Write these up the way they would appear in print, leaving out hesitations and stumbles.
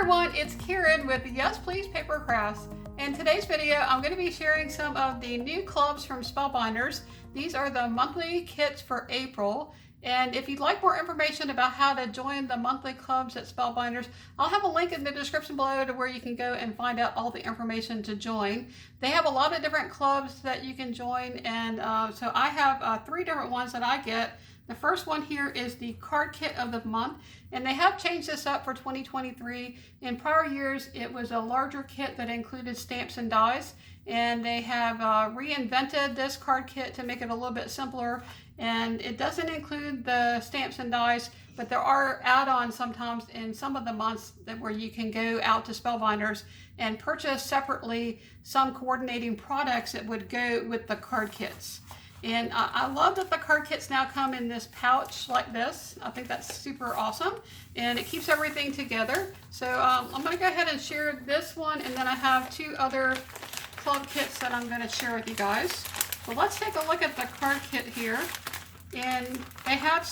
everyone, it's Karen with Yes Please Paper Crafts. In today's video, I'm going to be sharing some of the new clubs from Spellbinders. These are the monthly kits for April. And if you'd like more information about how to join the monthly clubs at Spellbinders, I'll have a link in the description below to where you can go and find out all the information to join. They have a lot of different clubs that you can join, and so I have 3 different ones that I get. The first one here is the card kit of the month, and they have changed this up for 2023. In prior years, it was a larger kit that included stamps and dies, and they have reinvented this card kit to make it a little bit simpler. And it doesn't include the stamps and dies, but there are add-ons sometimes in some of the months where you can go out to Spellbinders and purchase separately some coordinating products that would go with the card kits. And I love that the card kits now come in this pouch like this. I think that's super awesome, and it keeps everything together. So I'm going to go ahead and share this one, and then I have 2 other club kits that I'm going to share with you guys. So let's take a look at the card kit here. And they have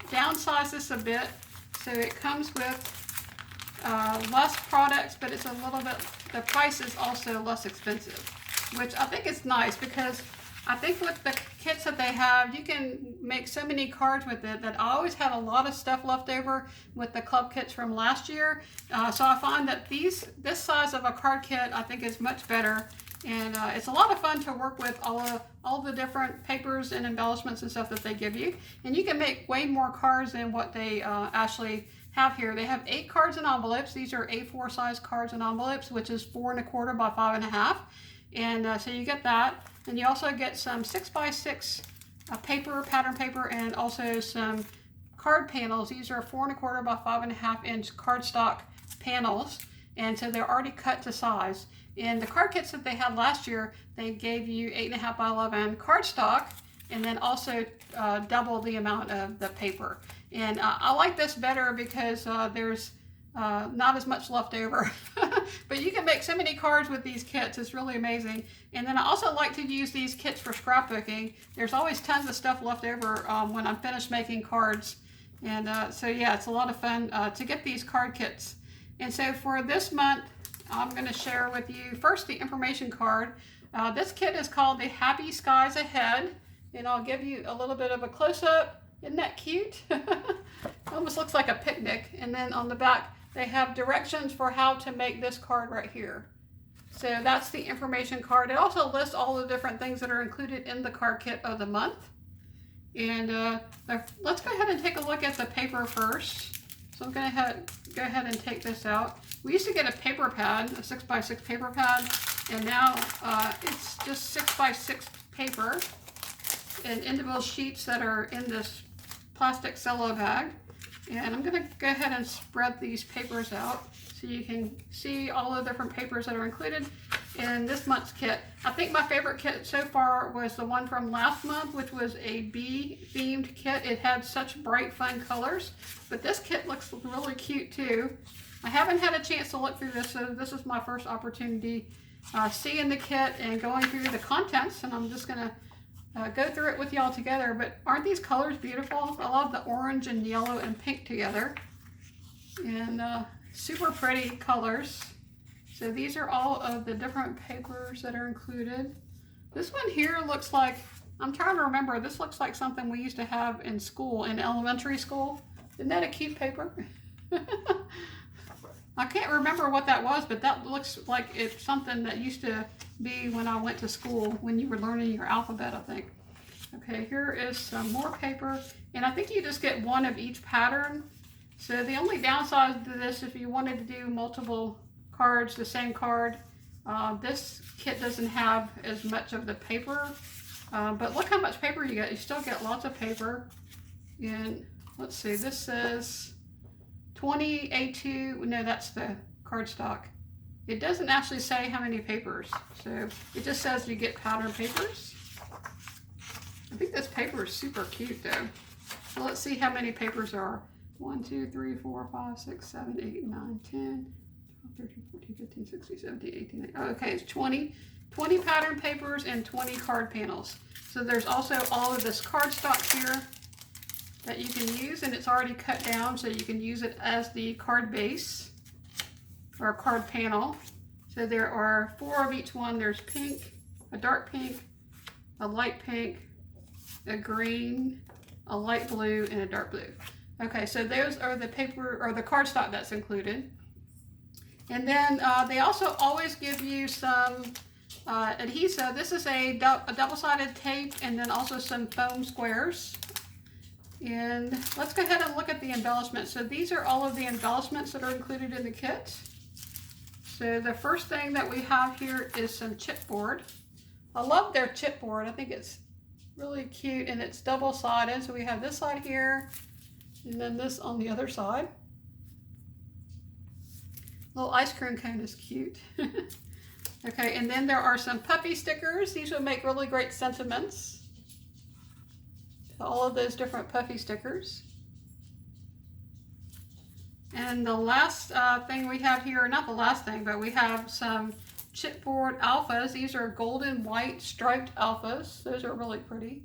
downsized this a bit, so it comes with less products, but it's a little bit, the price is also less expensive, which I think is nice, because I think with the kits that they have, you can make so many cards with it that I always had a lot of stuff left over with the club kits from last year. So I find that this size of a card kit I think is much better. And it's a lot of fun to work with all the different papers and embellishments and stuff that they give you. And you can make way more cards than what they actually have here. They have 8 cards and envelopes. These are A4 size cards and envelopes, which is 4 1/4 by 5 1/2. And so you get that. And you also get some 6x6 paper, pattern paper, and also some card panels. These are 4 1/4 by 5 1/2 inch cardstock panels. And so they're already cut to size. In the card kits that they had last year, they gave you 8 1/2 by 11 cardstock, and then also double the amount of the paper. And I like this better because there's not as much left over. But you can make so many cards with these kits. It's really amazing. And then I also like to use these kits for scrapbooking. There's always tons of stuff left over when I'm finished making cards. And so yeah, it's a lot of fun to get these card kits. And so for this month, I'm going to share with you first the information card. This kit is called the Happy Skies Ahead, and I'll give you a little bit of a close-up. Isn't that cute? It almost looks like a picnic. And then on the back, they have directions for how to make this card right here. So that's the information card. It also lists all the different things that are included in the card kit of the month. And let's go ahead and take a look at the paper first. So I'm going to go ahead and take this out. We used to get a paper pad, a 6x6 paper pad, and now it's just 6x6 paper and individual sheets that are in this plastic cello bag. And I'm going to go ahead and spread these papers out so you can see all the different papers that are included in this month's kit. I think my favorite kit so far was the one from last month, which was a bee themed kit. It had such bright, fun colors, but this kit looks really cute too. I haven't had a chance to look through this, so this is my first opportunity seeing the kit and going through the contents, and I'm just going to go through it with y'all together. But aren't these colors beautiful? I love the orange and yellow and pink together, and super pretty colors. So these are all of the different papers that are included. This one here looks like, I'm trying to remember, this looks like something we used to have in school, in elementary school. Isn't that a cute paper? I can't remember what that was, but that looks like it's something that used to be when I went to school, when you were learning your alphabet, I think. Okay, here is some more paper, and I think you just get one of each pattern. So the only downside to this, if you wanted to do multiple cards, the same card, this kit doesn't have as much of the paper, but look how much paper you get. You still get lots of paper. And let's see, this says 20 A2, no, that's the cardstock. It doesn't actually say how many papers, so it just says you get pattern papers. I think this paper is super cute though. So let's see how many papers there are. 1, 2, 3, 4, 5, 6, 7, 8, 9, 10, 12, 13, 14, 15, 16, 17, 18, 19. Okay, it's 20 pattern papers and 20 card panels. So there's also all of this cardstock here that you can use, and it's already cut down so you can use it as the card base. or a card panel. So there are 4 of each one. There's pink, a dark pink, a light pink, a green, a light blue, and a dark blue. Okay, so those are the paper or the cardstock that's included. And then they also always give you some adhesive. This is a double-sided tape, and then also some foam squares. And let's go ahead and look at the embellishments. So these are all of the embellishments that are included in the kit. So the first thing that we have here is some chipboard. I love their chipboard. I think it's really cute, and it's double-sided. So we have this side here, and then this on the other side. Little ice cream cone is cute. Okay, and then there are some puppy stickers. These would make really great sentiments. All of those different puffy stickers. And the last thing we have here, not the last thing, but we have some chipboard alphas. These are golden white striped alphas. Those are really pretty.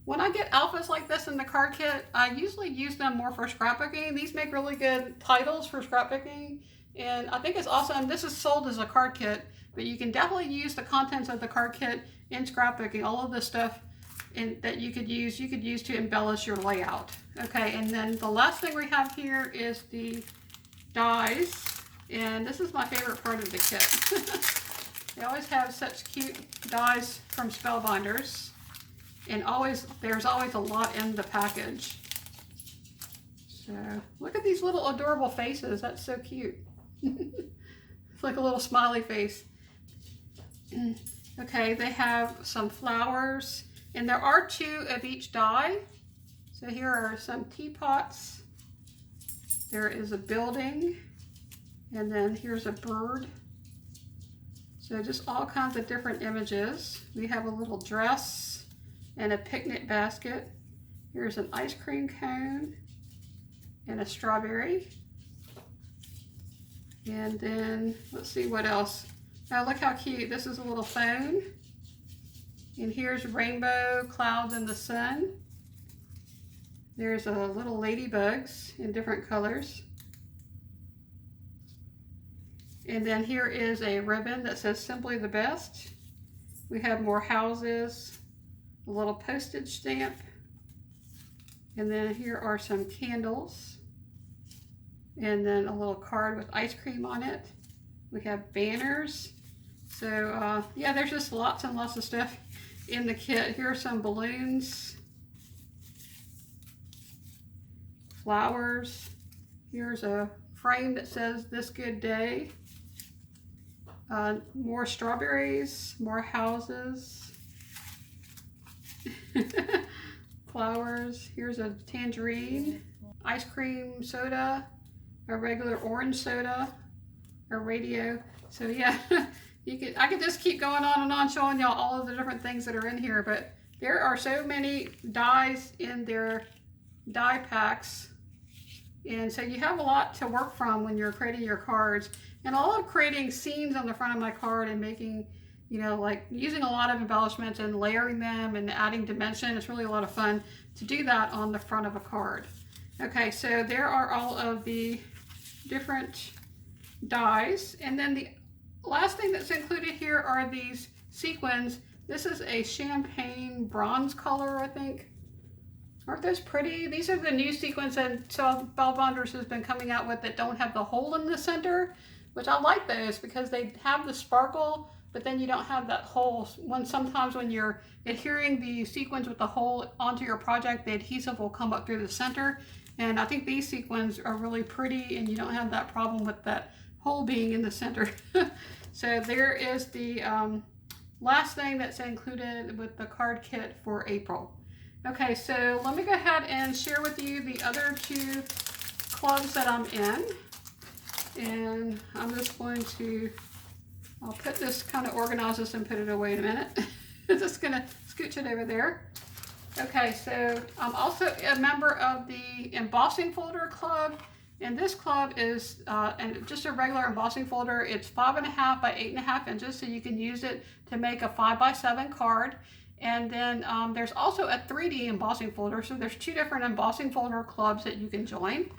When I get alphas like this in the card kit, I usually use them more for scrapbooking. These make really good titles for scrapbooking, and I think it's awesome. This is sold as a card kit, but you can definitely use the contents of the card kit in scrapbooking. All of this stuff that you could use to embellish your layout. Okay, and then the last thing we have here is the dies, and this is my favorite part of the kit. They always have such cute dies from Spellbinders, and there's always a lot in the package. So look at these little adorable faces. That's so cute. It's like a little smiley face. Okay, they have some flowers. And there are 2 of each die. So here are some teapots. There is a building. And then here's a bird. So just all kinds of different images. We have a little dress and a picnic basket. Here's an ice cream cone and a strawberry. And then let's see what else. Now look how cute. This is a little phone. And here's rainbow, clouds, and the sun. There's a little ladybugs in different colors. And then here is a ribbon that says Simply the Best. We have more houses, a little postage stamp. And then here are some candles. And then a little card with ice cream on it. We have banners. So yeah, there's just lots and lots of stuff in the kit. Here are some balloons, flowers. Here's a frame that says This Good Day. More strawberries, more houses, flowers. Here's a tangerine, ice cream soda, a regular orange soda, a radio. So yeah. I could just keep going on and on showing y'all all of the different things that are in here, but there are so many dies in their die packs, and so you have a lot to work from when you're creating your cards. And I love creating scenes on the front of my card and making, you know, like using a lot of embellishments and layering them and adding dimension. It's really a lot of fun to do that on the front of a card. Okay, so there are all of the different dies, and then the last thing that's included here are these sequins. This is a champagne bronze color, I think. Aren't those pretty? These are the new sequins that Spellbinders has been coming out with that don't have the hole in the center, which I like those because they have the sparkle, but then you don't have that hole. Sometimes when you're adhering the sequins with the hole onto your project, the adhesive will come up through the center. And I think these sequins are really pretty, and you don't have that problem with that hole being in the center. So there is the last thing that's included with the card kit for April. Okay, so let me go ahead and share with you the other 2 clubs that I'm in. And I'm just going to, I'll put this, kind of organize this and put it away in a minute. I'm just gonna scooch it over there. Okay, so I'm also a member of the embossing folder club. And this club is and just a regular embossing folder. It's 5.5 by 8.5 inches, so you can use it to make a 5 by 7 card. And then there's also a 3D embossing folder. So there's 2 different embossing folder clubs that you can join.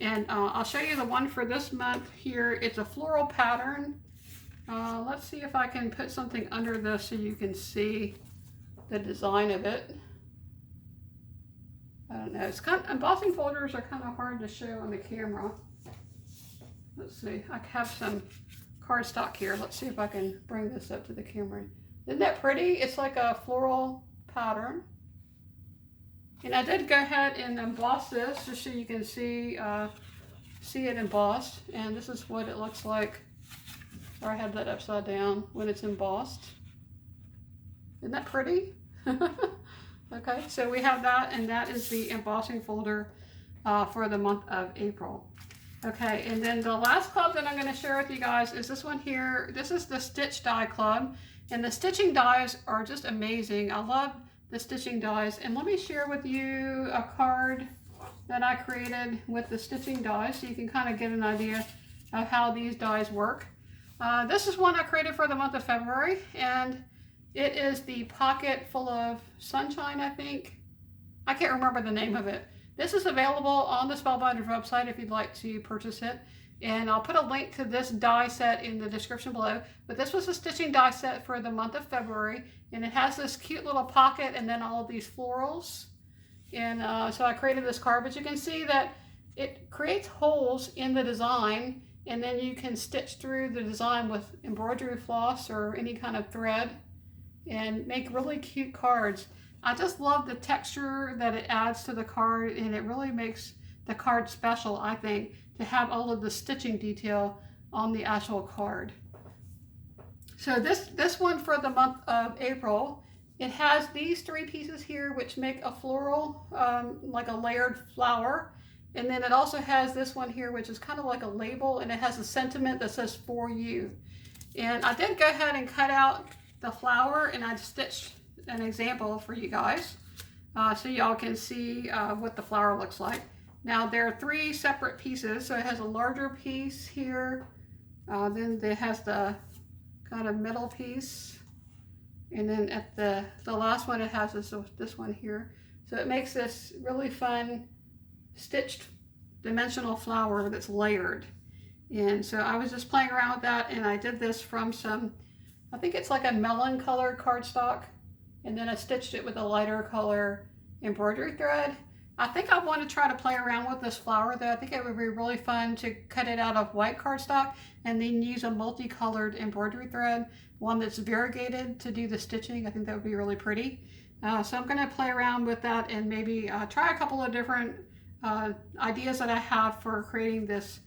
And I'll show you the one for this month here. It's a floral pattern. Let's see if I can put something under this so you can see the design of it. I don't know, it's kind of, embossing folders are kind of hard to show on the camera. Let's see, I have some cardstock here. Let's see if I can bring this up to the camera. Isn't that pretty? It's like a floral pattern. And I did go ahead and emboss this just so you can see it embossed. And this is what it looks like. Or I have that upside down when it's embossed. Isn't that pretty? Okay, so we have that, and that is the embossing folder for the month of April. Okay, and then the last club that I'm going to share with you guys is this one here. This is the Stitch Die Club, and the stitching dies are just amazing. I love the stitching dies, and let me share with you a card that I created with the stitching dies so you can kind of get an idea of how these dies work. This is one I created for the month of February, and it is the Pocket Full of Sunshine, I think. I can't remember the name of it. This is available on the Spellbinders website if you'd like to purchase it. And I'll put a link to this die set in the description below. But this was a stitching die set for the month of February. And it has this cute little pocket and then all of these florals. And so I created this card. But you can see that it creates holes in the design. And then you can stitch through the design with embroidery floss or any kind of thread and make really cute cards. I just love the texture that it adds to the card, and it really makes the card special, I think, to have all of the stitching detail on the actual card. So this one for the month of April, it has these three pieces here which make a floral, like a layered flower. And then it also has this one here which is kind of like a label, and it has a sentiment that says "For You." And I did go ahead and cut out the flower, and I stitched an example for you guys so y'all can see what the flower looks like. Now there are three separate pieces, so it has a larger piece here, then it has the kind of middle piece, and then at the last one it has this one here. So it makes this really fun stitched dimensional flower that's layered. And so I was just playing around with that, and I did this from some, I think it's like a melon colored cardstock, and then I stitched it with a lighter color embroidery thread. I think I want to try to play around with this flower though. I think it would be really fun to cut it out of white cardstock and then use a multicolored embroidery thread, one that's variegated, to do the stitching. I think that would be really pretty. So I'm going to play around with that and maybe try a couple of different ideas that I have for creating this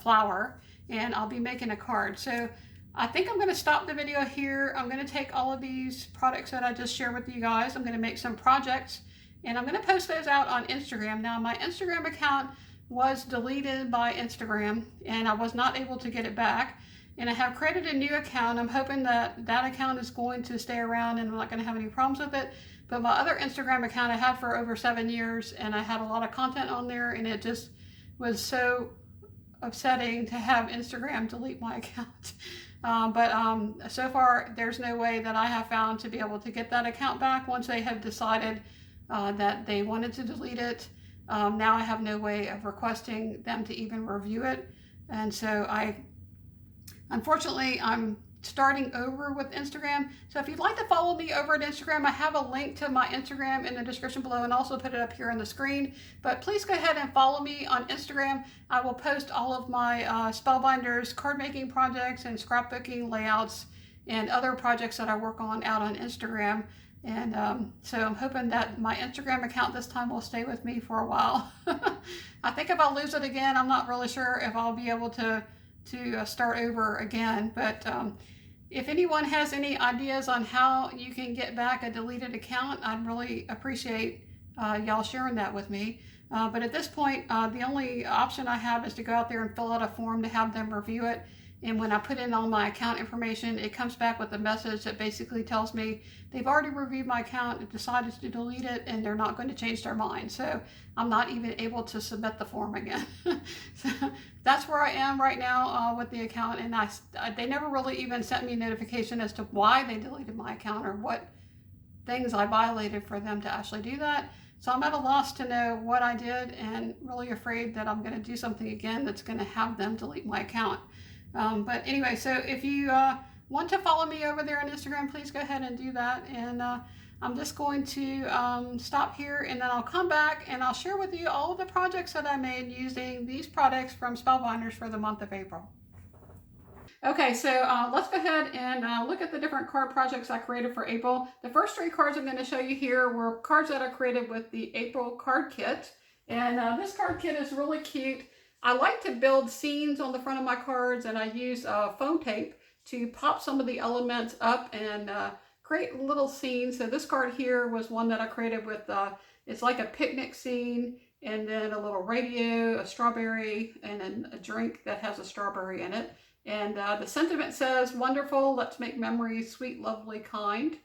flower, and I'll be making a card. So I think I'm going to stop the video here. I'm going to take all of these products that I just shared with you guys. I'm going to make some projects, and I'm going to post those out on Instagram. Now, my Instagram account was deleted by Instagram, and I was not able to get it back. And I have created a new account. I'm hoping that that account is going to stay around and I'm not going to have any problems with it. But my other Instagram account I had for over 7 years, and I had a lot of content on there, and it just was so upsetting to have Instagram delete my account. So far there's no way that I have found to be able to get that account back once they have decided that they wanted to delete it. Now I have no way of requesting them to even review it, and so unfortunately I'm starting over with Instagram. So if you'd like to follow me over at Instagram, I have a link to my Instagram in the description below, and also put it up here on the screen. But please go ahead and follow me on Instagram. I will post all of my Spellbinders card making projects and scrapbooking layouts and other projects that I work on out on Instagram. And so I'm hoping that my Instagram account this time will stay with me for a while. I think if I lose it again, I'm not really sure if I'll be able to start over again. But if anyone has any ideas on how you can get back a deleted account, I'd really appreciate y'all sharing that with me. But at this point, the only option I have is to go out there and fill out a form to have them review it. And when I put in all my account information, it comes back with a message that basically tells me they've already reviewed my account, decided to delete it, and they're not going to change their mind. So I'm not even able to submit the form again. So that's where I am right now with the account. And they never really even sent me a notification as to why they deleted my account or what things I violated for them to actually do that. So I'm at a loss to know what I did and really afraid that I'm going to do something again that's going to have them delete my account. But anyway, so if you want to follow me over there on Instagram, please go ahead and do that. And I'm just going to stop here, and then I'll come back and I'll share with you all of the projects that I made using these products from Spellbinders for the month of April. Okay, so let's go ahead and look at the different card projects I created for April. The first 3 cards I'm going to show you here were cards that I created with the April card kit. And this card kit is really cute. I like to build scenes on the front of my cards, and I use foam tape to pop some of the elements up and create little scenes. So this card here was one that I created with, it's like a picnic scene, and then a little radio, a strawberry, and then a drink that has a strawberry in it. And the sentiment says, "Wonderful, let's make memories, sweet, lovely, kind."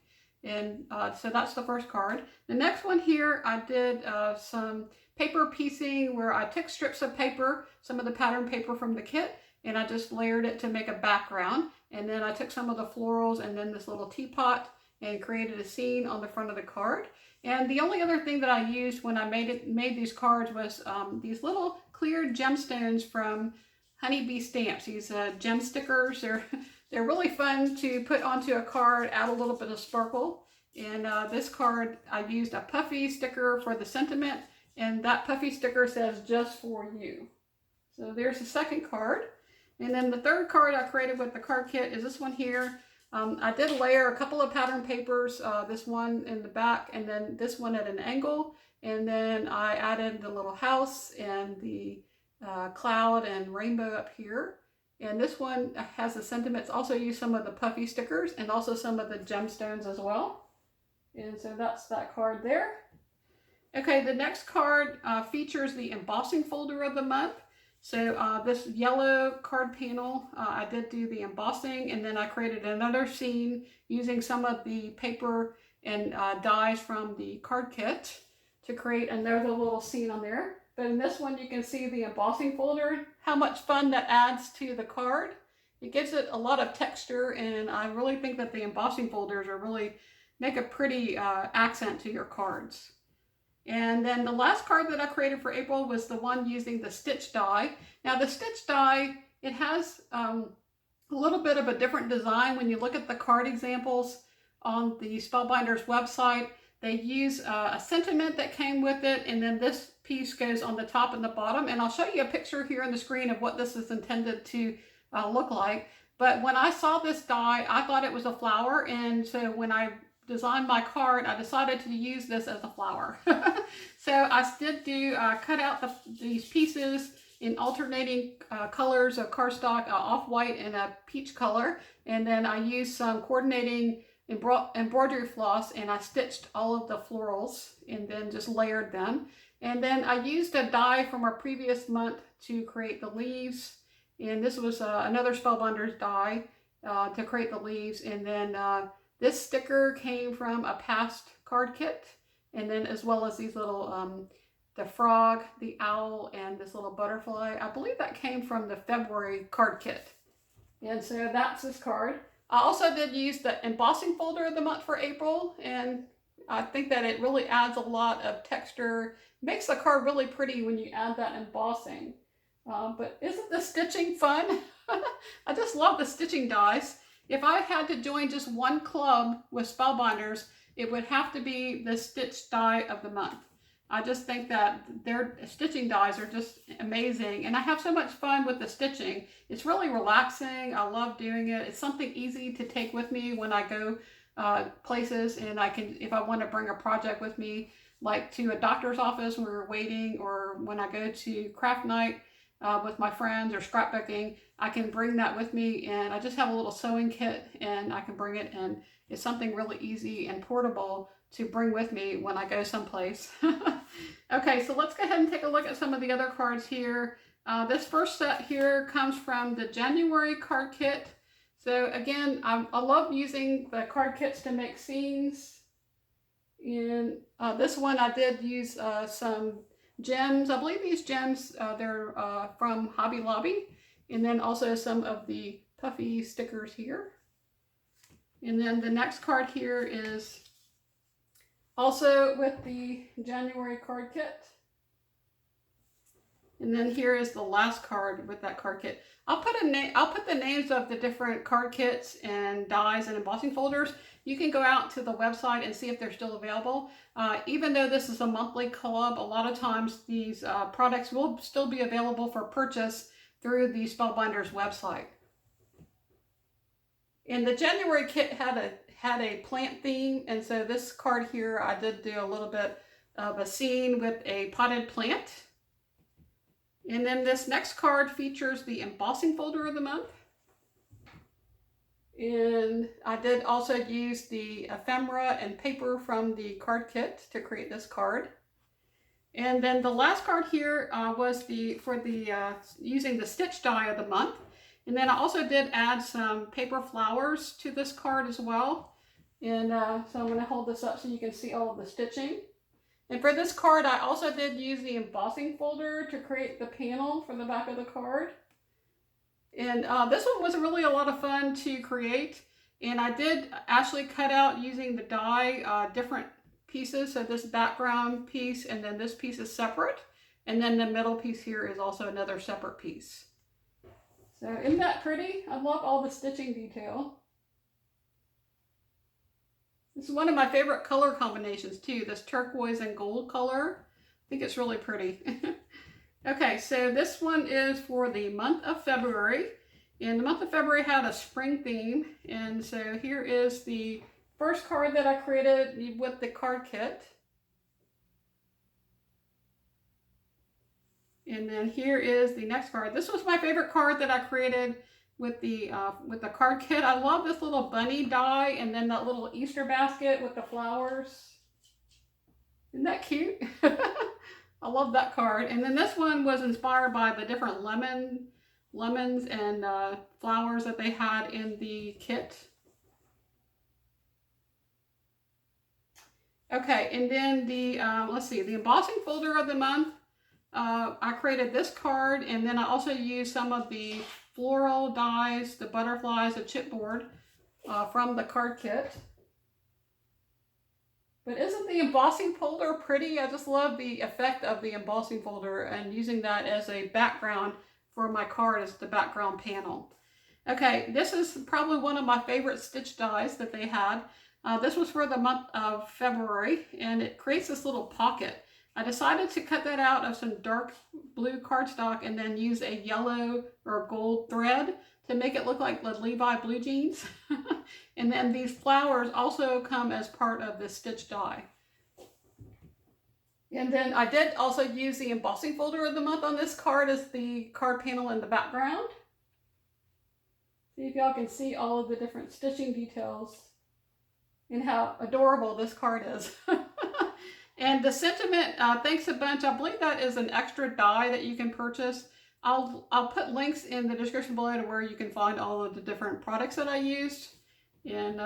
And so that's the first card. The next one here, I did some paper piecing where I took strips of paper, some of the pattern paper from the kit, and I just layered it to make a background. And then I took some of the florals and then this little teapot and created a scene on the front of the card. And the only other thing that I used when I made these cards was these little clear gemstones from Honeybee Stamps. These gem stickers, they're really fun to put onto a card, add a little bit of sparkle. And this card, I used a puffy sticker for the sentiment, and that puffy sticker says, "Just for you." So there's the second card. And then the third card I created with the card kit is this one here. I did layer a couple of pattern papers, this one in the back and then this one at an angle. And then I added the little house and the cloud and rainbow up here. And this one has the sentiments. Also used some of the puffy stickers and also some of the gemstones as well. And so that's that card there. Okay, the next card features the embossing folder of the month. So this yellow card panel, I did do the embossing, and then I created another scene using some of the paper and dies from the card kit to create another little scene on there. But in this one, you can see the embossing folder, how much fun that adds to the card. It gives it a lot of texture, and I really think that the embossing folders are really make a pretty accent to your cards. And then the last card that I created for April was the one using the stitch die. Now the stitch die, it has a little bit of a different design. When you look at the card examples on the Spellbinders website, they use a sentiment that came with it, and then this piece goes on the top and the bottom. And I'll show you a picture here on the screen of what this is intended to look like. But when I saw this die, I thought it was a flower, and so when I designed my card, I decided to use this as a flower. So I did cut out these pieces in alternating colors of cardstock, off-white and a peach color. And then I used some coordinating embroidery floss, and I stitched all of the florals and then just layered them. And then I used a die from our previous month to create the leaves. And this was another Spellbinders die to create the leaves. And then this sticker came from a past card kit, and then as well as these little, the frog, the owl, and this little butterfly. I believe that came from the February card kit. And so that's this card. I also did use the embossing folder of the month for April, and I think that it really adds a lot of texture. Makes the card really pretty when you add that embossing. But isn't the stitching fun? I just love the stitching dies. If I had to join just one club with Spellbinders, it would have to be the stitch die of the month. I just think that their stitching dies are just amazing, and I have so much fun with the stitching. It's really relaxing. I love doing it. It's something easy to take with me when I go places, and I can, if I want to bring a project with me, like to a doctor's office when we're waiting, or when I go to craft night with my friends or scrapbooking, I can bring that with me, and I just have a little sewing kit and I can bring it, and it's something really easy and portable to bring with me when I go someplace. Okay, so let's go ahead and take a look at some of the other cards here. This first set here comes from the January card kit. So again, I love using the card kits to make scenes. In this one I did use some gems. I believe these gems, they're from Hobby Lobby. And then also some of the puffy stickers here. And then the next card here is Also with the January card kit. And then here is the last card with that card kit. I'll put the names of the different card kits and dies and embossing folders. You can go out to the website and see if they're still available. Even though this is a monthly club, a lot of times these products will still be available for purchase through the Spellbinders website. And the January kit had a plant theme, and so this card here I did do a little bit of a scene with a potted plant. And then this next card features the embossing folder of the month. And I did also use the ephemera and paper from the card kit to create this card. And then the last card here was using the stitch die of the month. And then I also did add some paper flowers to this card as well. And so I'm going to hold this up so you can see all of the stitching. And for this card, I also did use the embossing folder to create the panel for the back of the card. And this one was really a lot of fun to create. And I did actually cut out using the die different pieces. So this background piece and then this piece is separate. And then the middle piece here is also another separate piece. So isn't that pretty? I love all the stitching detail. This is one of my favorite color combinations too, this turquoise and gold color. I think it's really pretty. Okay, so this one is for the month of February. And the month of February had a spring theme. And so here is the first card that I created with the card kit. And then here is the next card. This was my favorite card that I created with the card kit. I love this little bunny die and then that little Easter basket with the flowers. Isn't that cute? I love that card. And then this one was inspired by the different lemons and flowers that they had in the kit. Okay, and then the let's see, the embossing folder of the month. I created this card, and then I also used some of the floral dies, the butterflies of chipboard from the card kit. But isn't the embossing folder pretty? I just love the effect of the embossing folder and using that as a background for my card as the background panel. Okay, this is probably one of my favorite stitch dies that they had. This was for the month of February, and it creates this little pocket. I decided to cut that out of some dark blue cardstock and then use a yellow or gold thread to make it look like the Levi blue jeans. And then these flowers also come as part of the stitch die. And then I did also use the embossing folder of the month on this card as the card panel in the background. See if y'all can see all of the different stitching details and how adorable this card is. And the sentiment, thanks a bunch. I believe that is an extra die that you can purchase. I'll put links in the description below to where you can find all of the different products that I used. And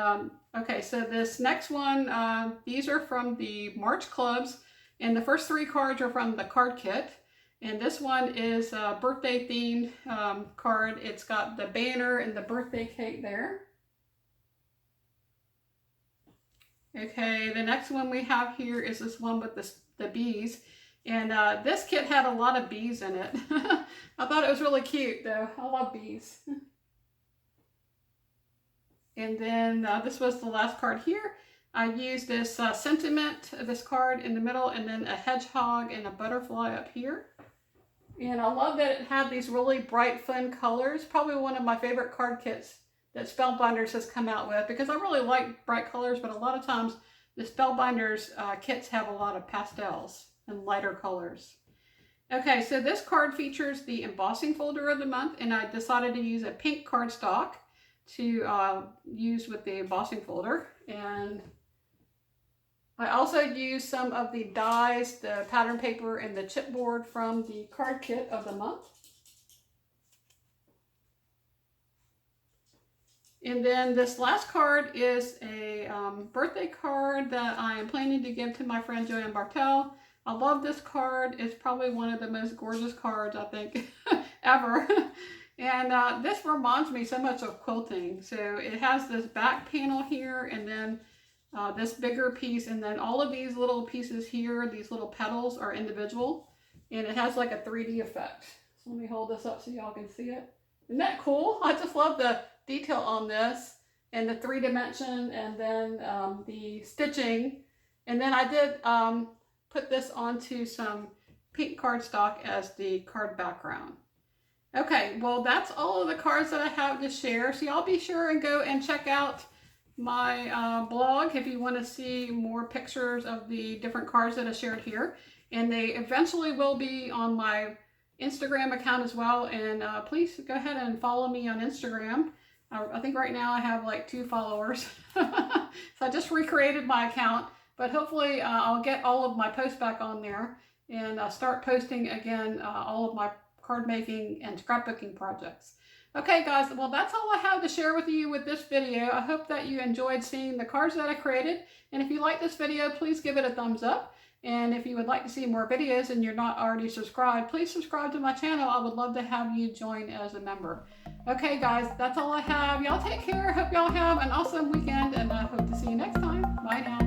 okay, so this next one, these are from the March clubs, and the first 3 cards are from the card kit. And this one is a birthday themed card. It's got the banner and the birthday cake there. Okay, the next one we have here is this one with the bees. And this kit had a lot of bees in it. I thought it was really cute though. I love bees. And then this was the last card here. I used this sentiment, this card in the middle, and then a hedgehog and a butterfly up here. And I love that it had these really bright, fun colors. Probably one of my favorite card kits that Spellbinders has come out with, because I really like bright colors, but a lot of times the Spellbinders kits have a lot of pastels and lighter colors. Okay, so this card features the embossing folder of the month, and I decided to use a pink cardstock to use with the embossing folder. And I also used some of the dies, the pattern paper and the chipboard from the card kit of the month. And then this last card is a birthday card that I am planning to give to my friend 𝗀𝗵𝗿𝗀. I love this card. It's probably one of the most gorgeous cards, I think, ever. And this reminds me so much of quilting. So it has this back panel here, and then this bigger piece, and then all of these little pieces here, these little petals are individual, and it has like a 3D effect. So let me hold this up so y'all can see it. Isn't that cool? I just love the detail on this and the 3-dimension, and then the stitching. And then I did put this onto some pink cardstock as the card background. Okay, well that's all of the cards that I have to share. So y'all be sure and go and check out my blog if you want to see more pictures of the different cards that I shared here. And they eventually will be on my Instagram account as well. And please go ahead and follow me on Instagram. I think right now I have like 2 followers. So I just recreated my account, but hopefully I'll get all of my posts back on there and start posting again all of my card making and scrapbooking projects. Okay guys, well that's all I have to share with you with this video. I hope that you enjoyed seeing the cards that I created. And if you like this video, please give it a thumbs up. And if you would like to see more videos and you're not already subscribed, please subscribe to my channel. I would love to have you join as a member. Okay guys, that's all I have. Y'all take care. Hope y'all have an awesome weekend, and I hope to see you next time. Bye now.